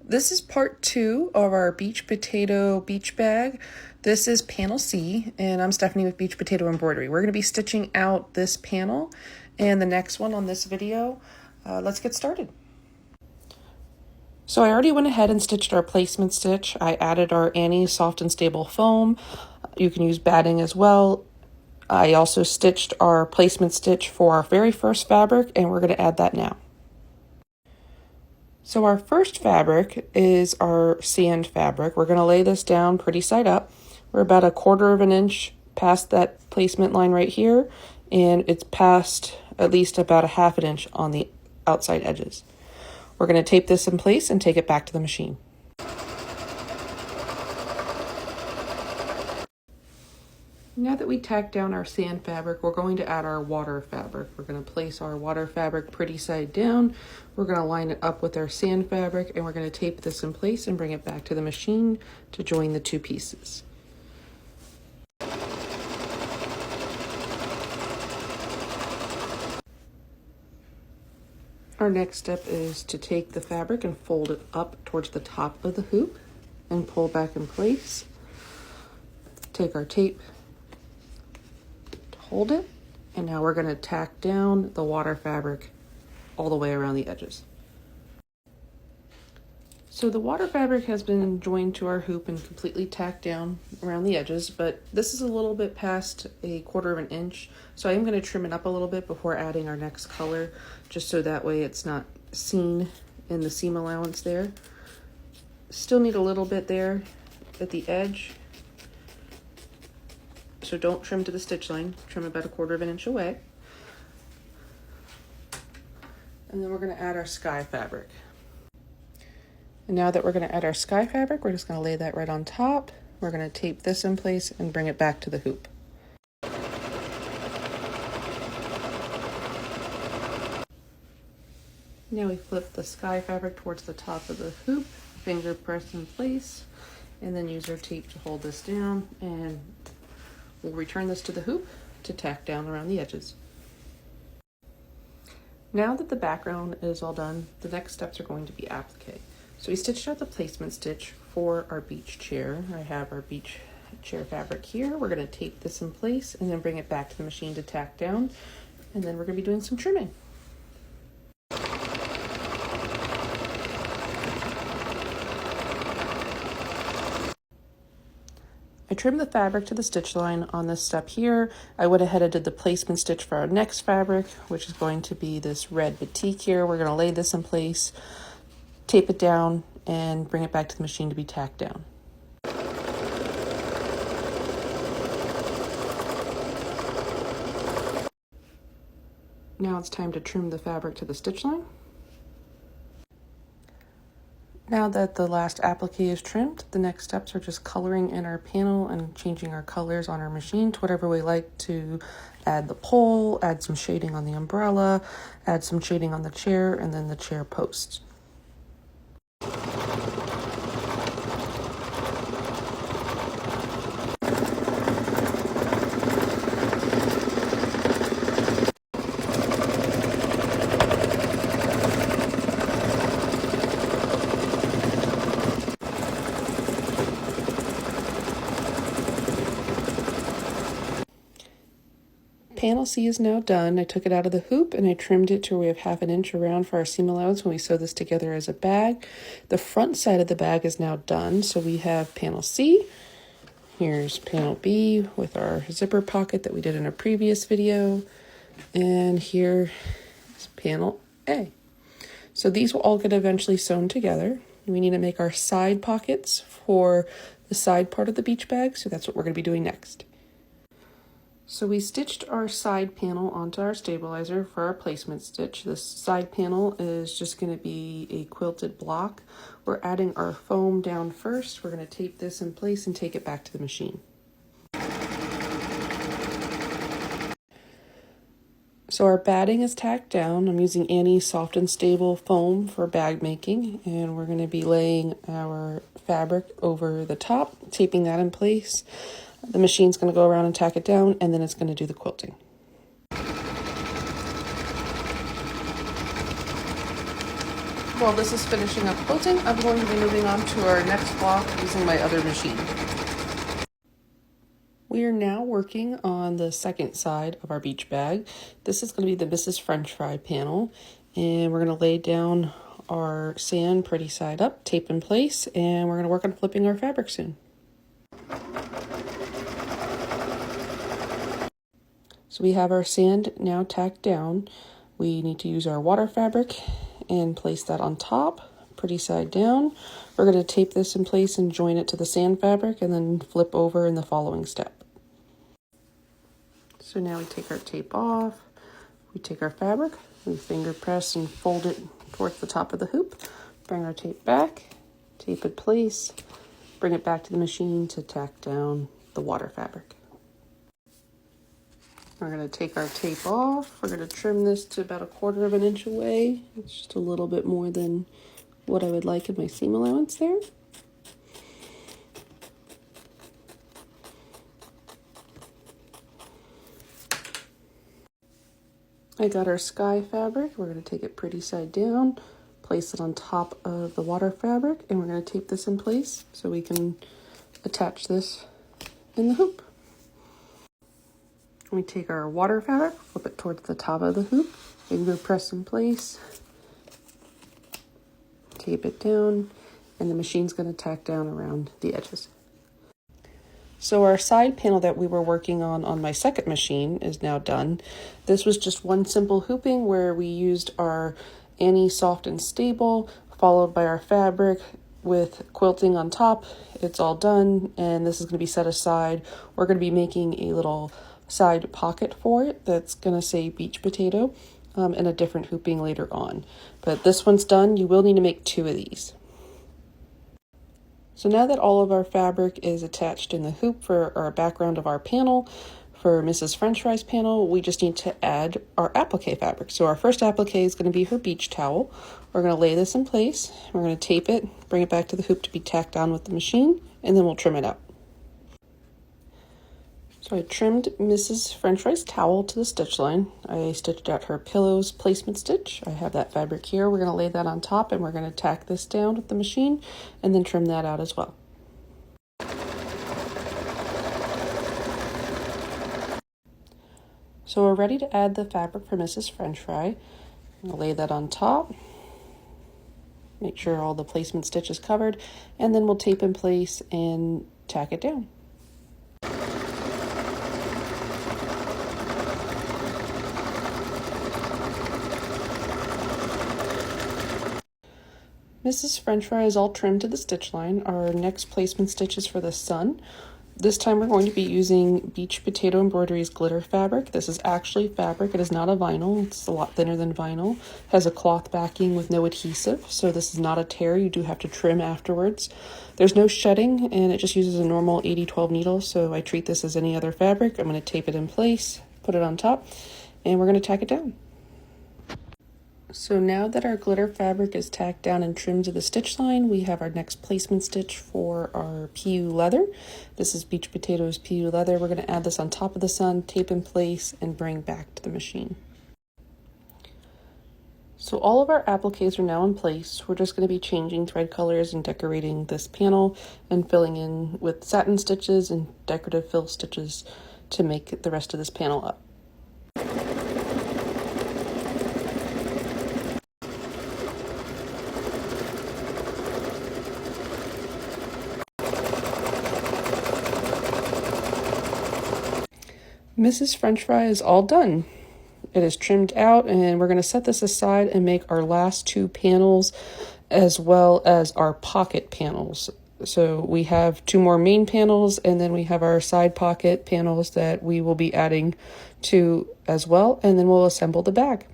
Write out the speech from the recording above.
This is part 2 of our beach potato beach bag. This is panel C, and I'm Stephanie with Beach Potato Embroidery. We're going to be stitching out this panel and the next one on this video. Let's get started. So I already went ahead and stitched our placement stitch. I added our Annie soft and stable foam. You can use batting as well. I also stitched our placement stitch for our very first fabric, and we're going to add that now. So our first fabric is our sand fabric. We're going to lay this down pretty side up. We're about 1/4 of an inch past that placement line right here, and it's past at least about 1/2 inch on the outside edges. We're going to tape this in place and take it back to the machine. Now that we tacked down our sand fabric, we're going to add our water fabric. We're going to place our water fabric pretty side down. We're going to line it up with our sand fabric, and we're going to tape this in place and bring it back to the machine to join the two pieces. Our next step is to take the fabric and fold it up towards the top of the hoop and pull back in place. Take our tape, hold it, and now we're going to tack down the water fabric all the way around the edges. So the water fabric has been joined to our hoop and completely tacked down around the edges, but this is a little bit past 1/4 of an inch, so I am going to trim it up a little bit before adding our next color, just so that way it's not seen in the seam allowance there. Still need a little bit there at the edge. So don't trim to the stitch line, trim about 1/4 of an inch away. And then we're going to add our sky fabric. And now that we're going to add our sky fabric, we're just going to lay that right on top. We're going to tape this in place and bring it back to the hoop. Now we flip the sky fabric towards the top of the hoop, finger press in place, and then use our tape to hold this down, and we'll return this to the hoop to tack down around the edges. Now that the background is all done, the next steps are going to be applique. So we stitched out the placement stitch for our beach chair. I have our beach chair fabric here. We're going to tape this in place and then bring it back to the machine to tack down, and then we're going to be doing some trimming. I trimmed the fabric to the stitch line on this step here. I went ahead and did the placement stitch for our next fabric, which is going to be this red batik here. We're going to lay this in place, tape it down, and bring it back to the machine to be tacked down. Now it's time to trim the fabric to the stitch line. Now that the last applique is trimmed, the next steps are just coloring in our panel and changing our colors on our machine to whatever we like to add the pole, add some shading on the umbrella, add some shading on the chair, and then the chair posts. Panel C is now done. I took it out of the hoop and I trimmed it to where we have 1/2 inch around for our seam allowance when we sew this together as a bag. The front side of the bag is now done. So we have panel C. Here's panel B with our zipper pocket that we did in a previous video. And here is panel A. So these will all get eventually sewn together. We need to make our side pockets for the side part of the beach bag. So that's what we're going to be doing next. So we stitched our side panel onto our stabilizer for our placement stitch. This side panel is just going to be a quilted block. We're adding our foam down first. We're going to tape this in place and take it back to the machine. So our batting is tacked down. I'm using Annie soft and stable foam for bag making, and we're going to be laying our fabric over the top, taping that in place. The machine's going to go around and tack it down, and then it's going to do the quilting. While this is finishing up quilting, I'm going to be moving on to our next block using my other machine. We are now working on the second side of our beach bag. This is going to be the Mrs. French Fry panel, and we're going to lay down our sand pretty side up, tape in place, and we're going to work on flipping our fabric soon. So we have our sand now tacked down. We need to use our water fabric and place that on top, pretty side down. We're going to tape this in place and join it to the sand fabric and then flip over in the following step. So now we take our tape off, we take our fabric, we finger press and fold it towards the top of the hoop, bring our tape back, tape in place, bring it back to the machine to tack down the water fabric. We're going to take our tape off. We're going to trim this to about 1/4 of an inch away. It's just a little bit more than what I would like in my seam allowance there. I got our sky fabric. We're going to take it pretty side down, place it on top of the water fabric, and we're going to tape this in place so we can attach this in the hoop. We take our water fabric, flip it towards the top of the hoop, finger press in place, tape it down, and the machine's going to tack down around the edges. So our side panel that we were working on my second machine is now done. This was just one simple hooping where we used our Annie Soft and Stable, followed by our fabric with quilting on top. It's all done, and this is going to be set aside. We're going to be making a little side pocket for it that's going to say beach potato and a different hooping later on. But this one's done. You will need to make 2 of these. So now that all of our fabric is attached in the hoop for our background of our panel, for Mrs. French Fry's panel, we just need to add our applique fabric. So our first applique is going to be her beach towel. We're going to lay this in place. We're going to tape it, bring it back to the hoop to be tacked down with the machine, and then we'll trim it out. So I trimmed Mrs. French Fry's towel to the stitch line. I stitched out her pillows placement stitch. I have that fabric here. We're going to lay that on top and we're going to tack this down with the machine and then trim that out as well. So we're ready to add the fabric for Mrs. French Fry. I'm going to lay that on top. Make sure all the placement stitch is covered, and then we'll tape in place and tack it down. Mrs. French Fry is all trimmed to the stitch line. Our next placement stitch is for the sun. This time we're going to be using Beach Potato Embroidery's glitter fabric. This is actually fabric. It is not a vinyl. It's a lot thinner than vinyl. It has a cloth backing with no adhesive, so this is not a tear. You do have to trim afterwards. There's no shedding, and it just uses a normal 80-12 needle, so I treat this as any other fabric. I'm going to tape it in place, put it on top, and we're going to tack it down. So now that our glitter fabric is tacked down and trimmed to the stitch line, we have our next placement stitch for our PU leather. This is Beach Potato's PU leather. We're going to add this on top of the sun, tape in place, and bring back to the machine. So all of our appliques are now in place. We're just going to be changing thread colors and decorating this panel and filling in with satin stitches and decorative fill stitches to make the rest of this panel up. Mrs. French Fry is all done. It is trimmed out, and we're going to set this aside and make our last 2 panels as well as our pocket panels. So we have 2 more main panels, and then we have our side pocket panels that we will be adding to as well, and then we'll assemble the bag.